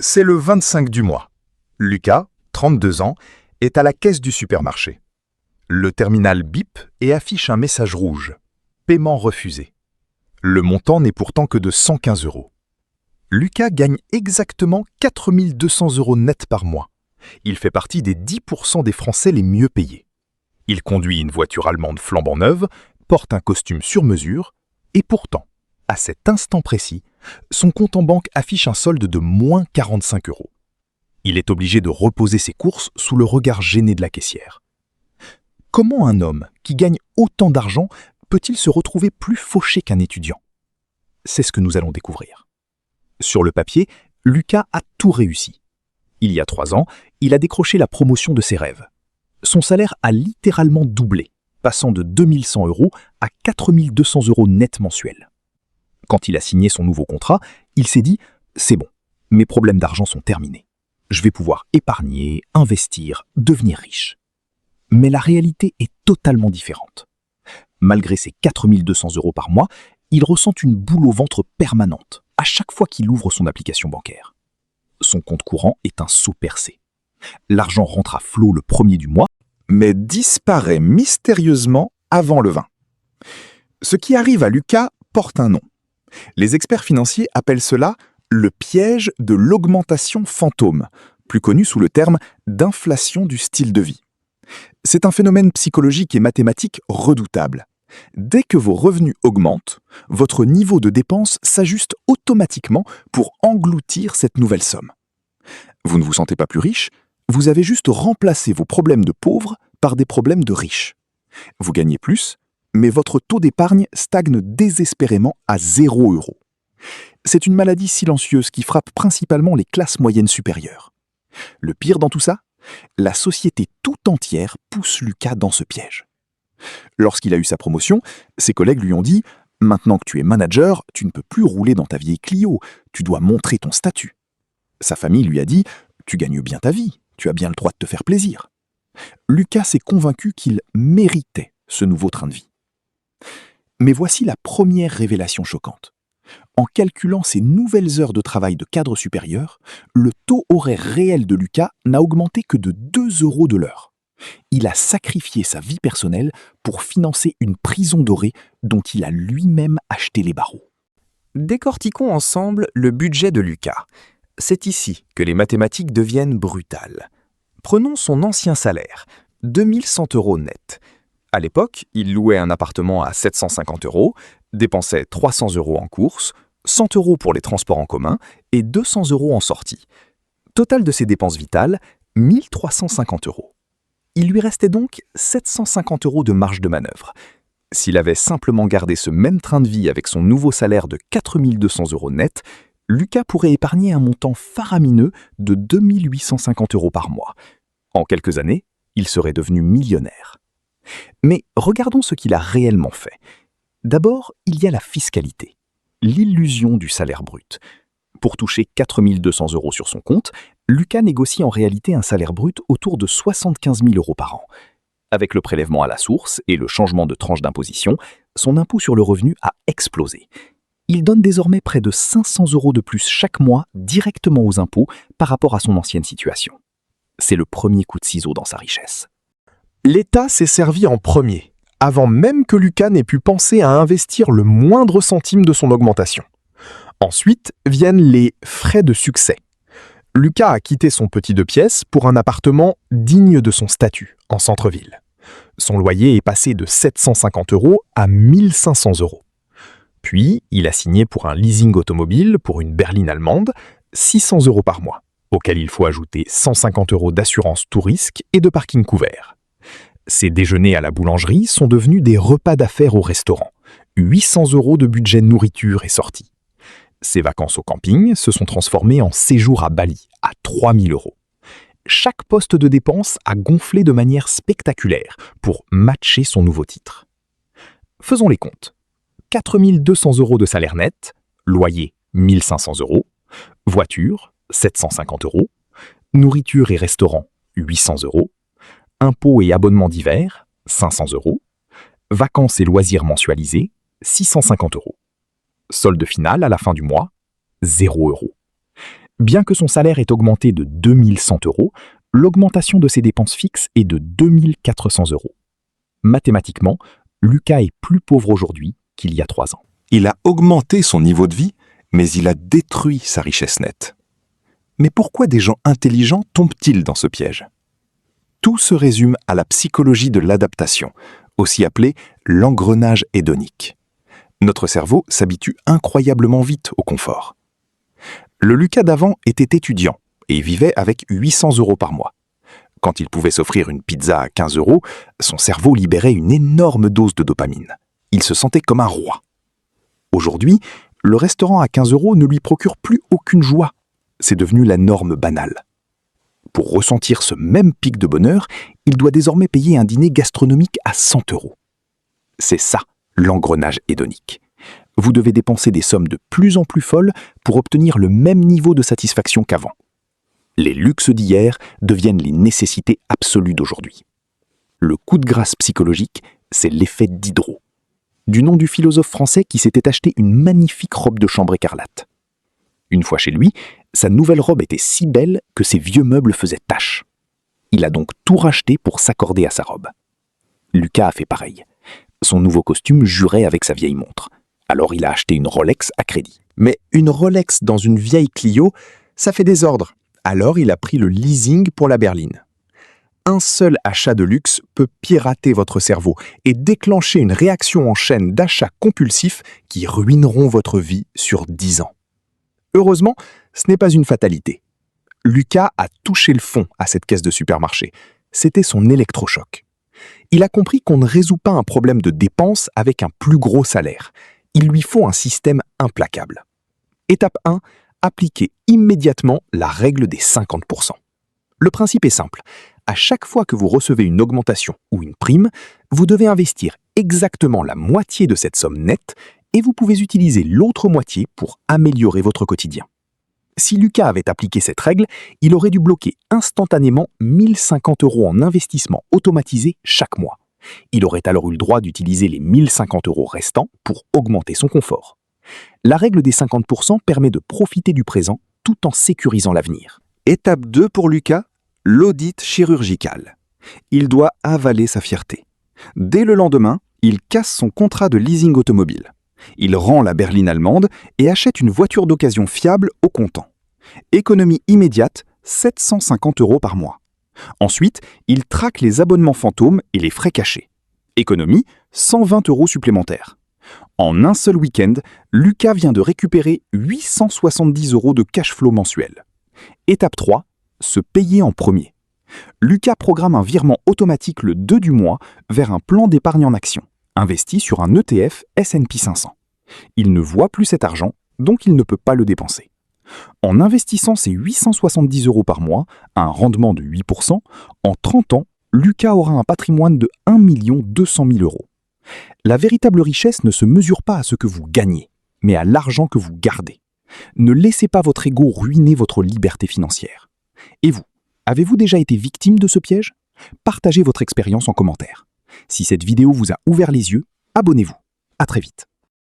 C'est le 25 du mois. Lucas, 32 ans, est à la caisse du supermarché. Le terminal bip et affiche un message rouge. Paiement refusé. Le montant n'est pourtant que de 115 €. Lucas gagne exactement 4 200 € net par mois. Il fait partie des 10% des Français les mieux payés. Il conduit une voiture allemande flambant neuve, porte un costume sur mesure, et pourtant, à cet instant précis, son compte en banque affiche un solde de moins 45 €. Il est obligé de reposer ses courses sous le regard gêné de la caissière. Comment un homme qui gagne autant d'argent peut-il se retrouver plus fauché qu'un étudiant? C'est ce que nous allons découvrir. Sur le papier, Lucas a tout réussi. Il y a 3 ans, il a décroché la promotion de ses rêves. Son salaire a littéralement doublé, passant de 2 100 € à 4 200 € net mensuels. Quand il a signé son nouveau contrat, il s'est dit « C'est bon, mes problèmes d'argent sont terminés. Je vais pouvoir épargner, investir, devenir riche. » Mais la réalité est totalement différente. Malgré ses 4 200 € par mois, il ressent une boule au ventre permanente à chaque fois qu'il ouvre son application bancaire. Son compte courant est un seau percé. L'argent rentre à flot le 1er du mois, mais disparaît mystérieusement avant le 20. Ce qui arrive à Lucas porte un nom. Les experts financiers appellent cela le piège de l'augmentation fantôme, plus connu sous le terme d'inflation du style de vie. C'est un phénomène psychologique et mathématique redoutable. Dès que vos revenus augmentent, votre niveau de dépense s'ajuste automatiquement pour engloutir cette nouvelle somme. Vous ne vous sentez pas plus riche, vous avez juste remplacé vos problèmes de pauvres par des problèmes de riches. Vous gagnez plus, mais votre taux d'épargne stagne désespérément à 0 €. C'est une maladie silencieuse qui frappe principalement les classes moyennes supérieures. Le pire dans tout ça, la société tout entière pousse Lucas dans ce piège. Lorsqu'il a eu sa promotion, ses collègues lui ont dit « Maintenant que tu es manager, tu ne peux plus rouler dans ta vieille Clio, tu dois montrer ton statut. » Sa famille lui a dit « Tu gagnes bien ta vie, tu as bien le droit de te faire plaisir. » Lucas s'est convaincu qu'il méritait ce nouveau train de vie. Mais voici la première révélation choquante. En calculant ses nouvelles heures de travail de cadre supérieur, le taux horaire réel de Lucas n'a augmenté que de 2 € de l'heure. Il a sacrifié sa vie personnelle pour financer une prison dorée dont il a lui-même acheté les barreaux. Décortiquons ensemble le budget de Lucas. C'est ici que les mathématiques deviennent brutales. Prenons son ancien salaire, 2 100 € net. À l'époque, il louait un appartement à 750 €, dépensait 300 € en courses, 100 € pour les transports en commun et 200 € en sortie. Total de ses dépenses vitales, 1 350 €. Il lui restait donc 750 € de marge de manœuvre. S'il avait simplement gardé ce même train de vie avec son nouveau salaire de 4 200 € net, Lucas pourrait épargner un montant faramineux de 2 850 € par mois. En quelques années, il serait devenu millionnaire. Mais regardons ce qu'il a réellement fait. D'abord, il y a la fiscalité, l'illusion du salaire brut. Pour toucher 4 200 € sur son compte, Lucas négocie en réalité un salaire brut autour de 75 000 € par an. Avec le prélèvement à la source et le changement de tranche d'imposition, son impôt sur le revenu a explosé. Il donne désormais près de 500 € de plus chaque mois directement aux impôts par rapport à son ancienne situation. C'est le premier coup de ciseau dans sa richesse. L'État s'est servi en premier, avant même que Lucas n'ait pu penser à investir le moindre centime de son augmentation. Ensuite viennent les frais de succès. Lucas a quitté son petit 2 pièces pour un appartement digne de son statut, en centre-ville. Son loyer est passé de 750 € à 1 500 €. Puis, il a signé pour un leasing automobile pour une berline allemande, 600 € par mois, auquel il faut ajouter 150 € d'assurance tout risque et de parking couvert. Ses déjeuners à la boulangerie sont devenus des repas d'affaires au restaurant, 800 € de budget nourriture et sortie. Ses vacances au camping se sont transformées en séjours à Bali, à 3 000 €. Chaque poste de dépense a gonflé de manière spectaculaire pour matcher son nouveau titre. Faisons les comptes. 4 200 € de salaire net, loyer 1 500 €, voiture 750 €, nourriture et restaurant 800 €, impôts et abonnements divers 500 €, vacances et loisirs mensualisés 650 €. Solde final à la fin du mois 0 €. Bien que son salaire ait augmenté de 2100 €, l'augmentation de ses dépenses fixes est de 2400 €. Mathématiquement, Lucas est plus pauvre aujourd'hui qu'il y a 3 ans. Il a augmenté son niveau de vie, mais il a détruit sa richesse nette. Mais pourquoi des gens intelligents tombent-ils dans ce piège? Tout se résume à la psychologie de l'adaptation, aussi appelée l'engrenage hédonique. Notre cerveau s'habitue incroyablement vite au confort. Le Lucas d'avant était étudiant et vivait avec 800 € par mois. Quand il pouvait s'offrir une pizza à 15 €, son cerveau libérait une énorme dose de dopamine. Il se sentait comme un roi. Aujourd'hui, le restaurant à 15 € ne lui procure plus aucune joie. C'est devenu la norme banale. Pour ressentir ce même pic de bonheur, il doit désormais payer un dîner gastronomique à 100 €. C'est ça, l'engrenage hédonique. Vous devez dépenser des sommes de plus en plus folles pour obtenir le même niveau de satisfaction qu'avant. Les luxes d'hier deviennent les nécessités absolues d'aujourd'hui. Le coup de grâce psychologique, c'est l'effet Diderot, du nom du philosophe français qui s'était acheté une magnifique robe de chambre écarlate. Une fois chez lui, sa nouvelle robe était si belle que ses vieux meubles faisaient tache. Il a donc tout racheté pour s'accorder à sa robe. Lucas a fait pareil. Son nouveau costume jurait avec sa vieille montre. Alors il a acheté une Rolex à crédit. Mais une Rolex dans une vieille Clio, ça fait désordre. Alors il a pris le leasing pour la berline. Un seul achat de luxe peut pirater votre cerveau et déclencher une réaction en chaîne d'achats compulsifs qui ruineront votre vie sur 10 ans. Heureusement, ce n'est pas une fatalité. Lucas a touché le fond à cette caisse de supermarché. C'était son électrochoc. Il a compris qu'on ne résout pas un problème de dépenses avec un plus gros salaire. Il lui faut un système implacable. Étape 1, appliquez immédiatement la règle des 50%. Le principe est simple. À chaque fois que vous recevez une augmentation ou une prime, vous devez investir exactement la moitié de cette somme nette et vous pouvez utiliser l'autre moitié pour améliorer votre quotidien. Si Lucas avait appliqué cette règle, il aurait dû bloquer instantanément 1050 € en investissement automatisé chaque mois. Il aurait alors eu le droit d'utiliser les 1050 € restants pour augmenter son confort. La règle des 50% permet de profiter du présent tout en sécurisant l'avenir. Étape 2 pour Lucas, l'audit chirurgical. Il doit avaler sa fierté. Dès le lendemain, il casse son contrat de leasing automobile. Il rend la berline allemande et achète une voiture d'occasion fiable au comptant. Économie immédiate, 750 € par mois. Ensuite, il traque les abonnements fantômes et les frais cachés. Économie, 120 € supplémentaires. En un seul week-end, Lucas vient de récupérer 870 € de cash flow mensuel. Étape 3, se payer en premier. Lucas programme un virement automatique le 2 du mois vers un plan d'épargne en action, investi sur un ETF S&P 500. Il ne voit plus cet argent, donc il ne peut pas le dépenser. En investissant ces 870 € par mois, à un rendement de 8%, en 30 ans, Lucas aura un patrimoine de 1 200 000 €. La véritable richesse ne se mesure pas à ce que vous gagnez, mais à l'argent que vous gardez. Ne laissez pas votre ego ruiner votre liberté financière. Et vous, avez-vous déjà été victime de ce piège? Partagez votre expérience en commentaire. Si cette vidéo vous a ouvert les yeux, abonnez-vous. À très vite.